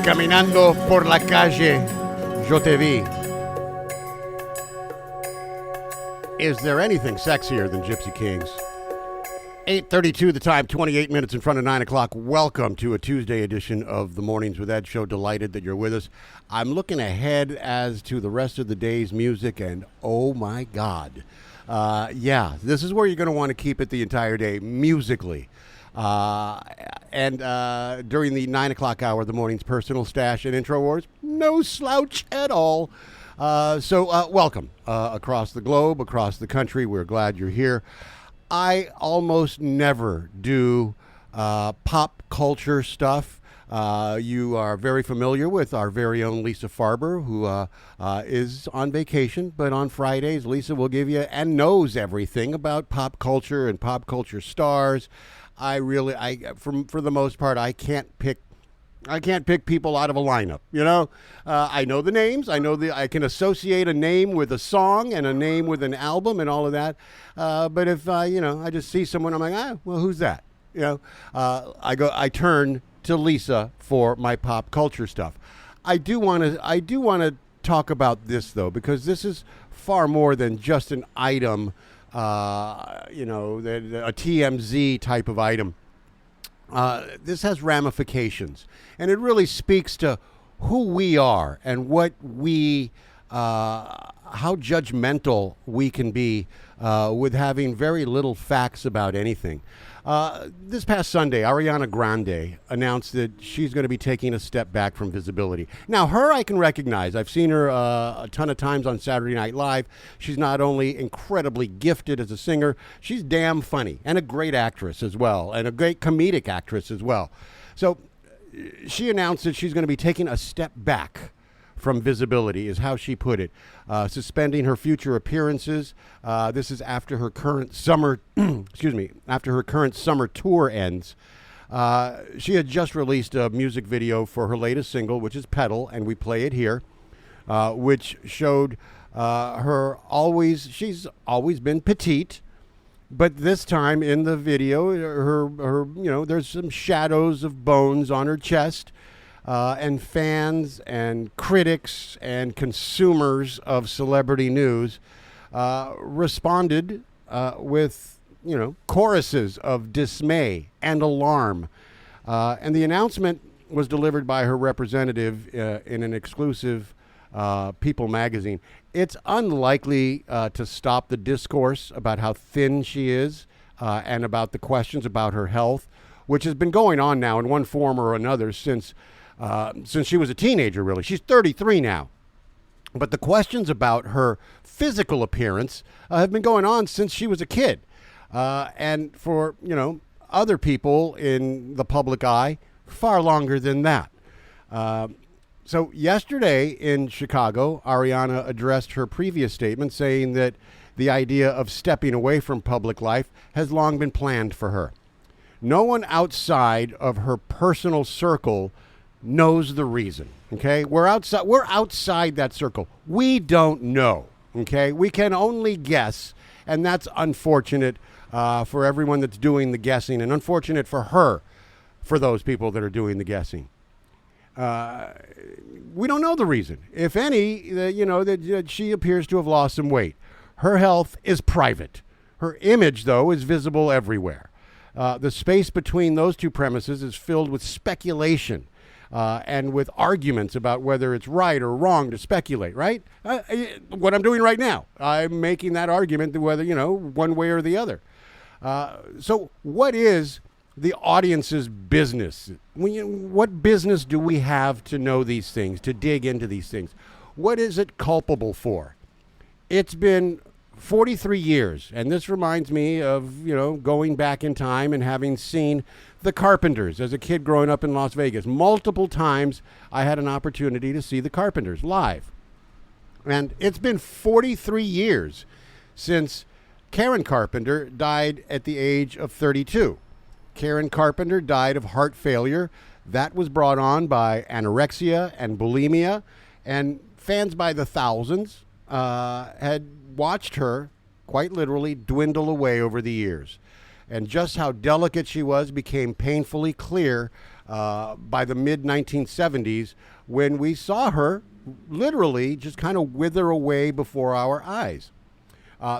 Caminando por la calle, yo te vi. Is there anything sexier than Gypsy Kings? 8:32 the time, 28 minutes in front of 9 o'clock. Welcome to a Tuesday edition of the Mornings with Ed show. Delighted that you're with us. I'm looking ahead as to the rest of the day's music, and oh my God. This is where you're going to want to keep it the entire day, musically. And during the 9 o'clock hour, the morning's personal stash and intro wars, no slouch at all. Welcome across the globe, across the country. We're glad you're here. I almost never do pop culture stuff. You are very familiar with our very own Lisa Farber, who is on vacation, but on Fridays, Lisa will give you and knows everything about pop culture and pop culture stars. For the most part, I can't pick people out of a lineup. You know, I know the names. I can associate a name with a song and a name with an album and all of that. But if I just see someone, I'm like, well, who's that? You know, I turn to Lisa for my pop culture stuff. I do want to talk about this though, because this is far more than just an item. A TMZ type of item. This has ramifications, and it really speaks to who we are and what how judgmental we can be with having very little facts about anything. This past Sunday, Ariana Grande announced that she's going to be taking a step back from visibility. Now, her I can recognize. I've seen her a ton of times on Saturday Night Live. She's not only incredibly gifted as a singer, she's damn funny and a great actress as well, and a great comedic actress as well. So she announced that she's going to be taking a step back from visibility, is how she put it, suspending her future appearances. This is after her current summer, after her current summer tour ends. She had just released a music video for her latest single, which is Pedal, and we play it here, which showed she's always been petite, but this time in the video, there's some shadows of bones on her chest. And fans and critics and consumers of celebrity news responded with, choruses of dismay and alarm. And the announcement was delivered by her representative in an exclusive People magazine. It's unlikely to stop the discourse about how thin she is and about the questions about her health, which has been going on now in one form or another since she was a teenager, really. She's 33 now. But the questions about her physical appearance have been going on since she was a kid. And for, other people in the public eye, far longer than that. So yesterday in Chicago, Ariana addressed her previous statement saying that the idea of stepping away from public life has long been planned for her. No one outside of her personal circle knows the reason. Okay, we're outside that circle. We don't know. Okay, we can only guess, and that's unfortunate for everyone that's doing the guessing, and unfortunate for her, for those people that are doing the guessing. We don't know the reason. If any, that she appears to have lost some weight. Her health is private. Her image, though, is visible everywhere. The space between those two premises is filled with speculation. And with arguments about whether it's right or wrong to speculate, right? What I'm doing right now, I'm making that argument whether, one way or the other. So what is the audience's business? What business do we have to know these things, to dig into these things? What is it culpable for? It's been 43 years, and this reminds me of, going back in time and having seen the Carpenters as a kid growing up in Las Vegas. Multiple times I had an opportunity to see the Carpenters live. And it's been 43 years since Karen Carpenter died at the age of 32. Karen Carpenter died of heart failure. That was brought on by anorexia and bulimia, and fans by the thousands had watched her quite literally dwindle away over the years. And just how delicate she was became painfully clear by the mid-1970s, when we saw her literally just kind of wither away before our eyes.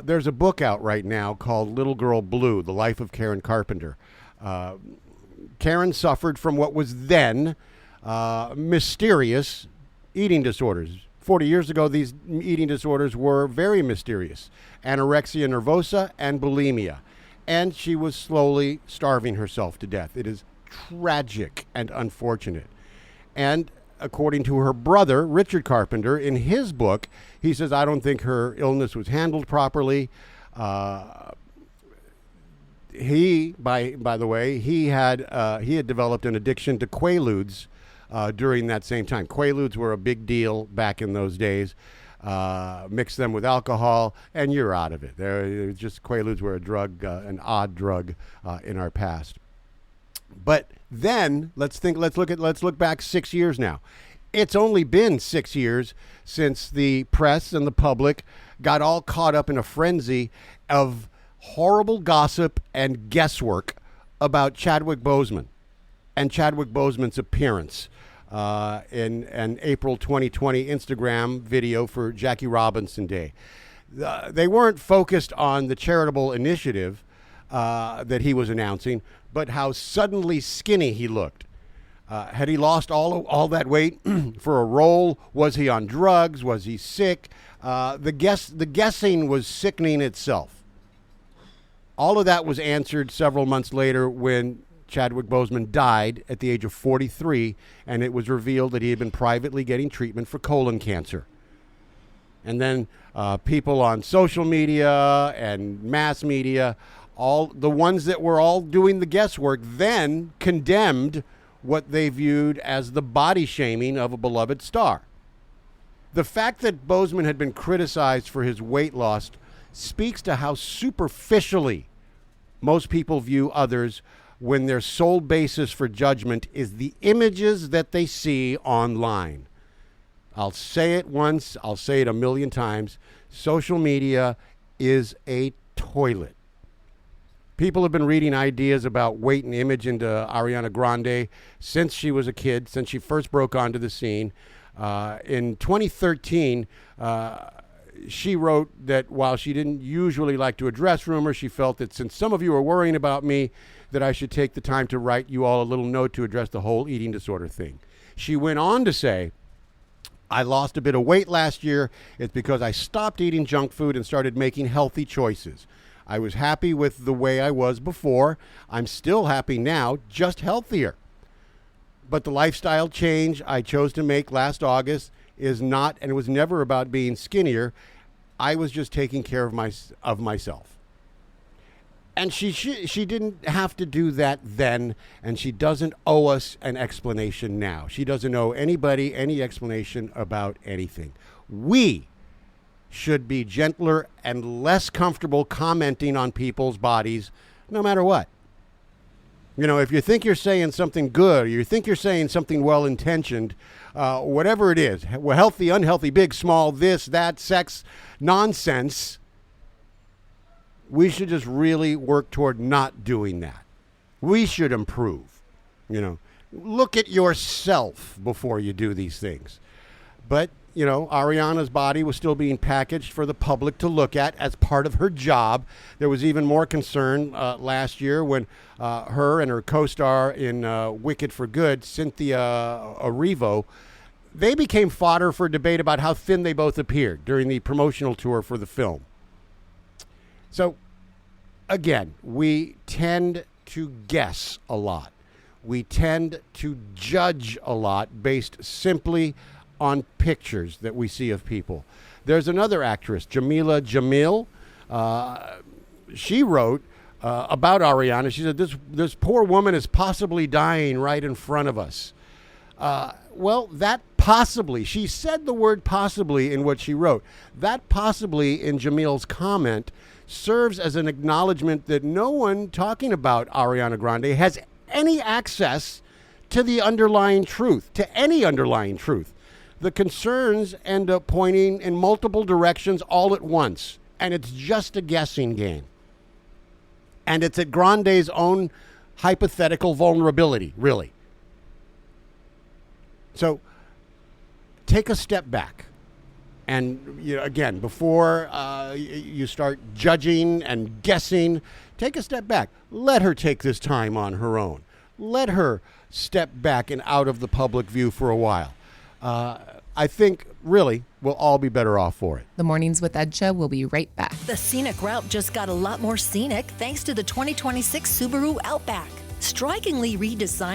There's a book out right now called Little Girl Blue, The Life of Karen Carpenter. Karen suffered from what was then mysterious eating disorders. 40 years ago, these eating disorders were very mysterious: anorexia nervosa and bulimia. And she was slowly starving herself to death. It is tragic and unfortunate. And according to her brother, Richard Carpenter, in his book, he says, I don't think her illness was handled properly. By the way, he had developed an addiction to Quaaludes during that same time. Quaaludes were a big deal back in those days. Mix them with alcohol, and you're out of it. Quaaludes were a drug, an odd drug in our past. But then let's look back 6 years now. It's only been 6 years since the press and the public got all caught up in a frenzy of horrible gossip and guesswork about Chadwick Boseman and Chadwick Boseman's appearance in an April 2020 Instagram video for Jackie Robinson Day. They weren't focused on the charitable initiative that he was announcing, but how suddenly skinny he looked. Had he lost all that weight for a role? Was he on drugs? Was he sick? The guessing was sickening itself. All of that was answered several months later when Chadwick Boseman died at the age of 43, and it was revealed that he had been privately getting treatment for colon cancer. And then people on social media and mass media, all the ones that were all doing the guesswork, then condemned what they viewed as the body shaming of a beloved star. The fact that Boseman had been criticized for his weight loss speaks to how superficially most people view others when their sole basis for judgment is the images that they see online. I'll say it once, I'll say it a million times. Social media is a toilet. People have been reading ideas about weight and image into Ariana Grande since she was a kid, since she first broke onto the scene. In 2013, she wrote that while she didn't usually like to address rumors, she felt that since some of you are worrying about me, that I should take the time to write you all a little note to address the whole eating disorder thing. She went on to say, I lost a bit of weight last year. It's because I stopped eating junk food and started making healthy choices. I was happy with the way I was before. I'm still happy now, just healthier. But the lifestyle change I chose to make last August is not, and it was never about being skinnier. I was just taking care of myself. And she didn't have to do that then, and she doesn't owe us an explanation now. She doesn't owe anybody any explanation about anything. We should be gentler and less comfortable commenting on people's bodies, no matter what. You know, if you think you're saying something good, or you think you're saying something well-intentioned, whatever it is, healthy, unhealthy, big, small, this, that, sex, nonsense, we should just really work toward not doing that. We should improve. You know, look at yourself before you do these things. But, you know, Ariana's body was still being packaged for the public to look at as part of her job. There was even more concern last year when her and her co-star in Wicked for Good, Cynthia Erivo, they became fodder for debate about how thin they both appeared during the promotional tour for the film. So, again, we tend to guess a lot. We tend to judge a lot based simply on pictures that we see of people. There's another actress, Jamila Jamil. She wrote about Ariana. She said, this poor woman is possibly dying right in front of us. Well, that possibly, she said the word possibly in what she wrote. That possibly in Jamil's comment serves as an acknowledgement that no one talking about Ariana Grande has any access to the underlying truth, to any underlying truth. The concerns end up pointing in multiple directions all at once, and it's just a guessing game. And it's at Grande's own hypothetical vulnerability, really. So take a step back. And again, before you start judging and guessing, take a step back. Let her take this time on her own. Let her step back and out of the public view for a while. I think, really, we'll all be better off for it. The Mornings with Ed show will be right back. The scenic route just got a lot more scenic thanks to the 2026 Subaru Outback. Strikingly redesigned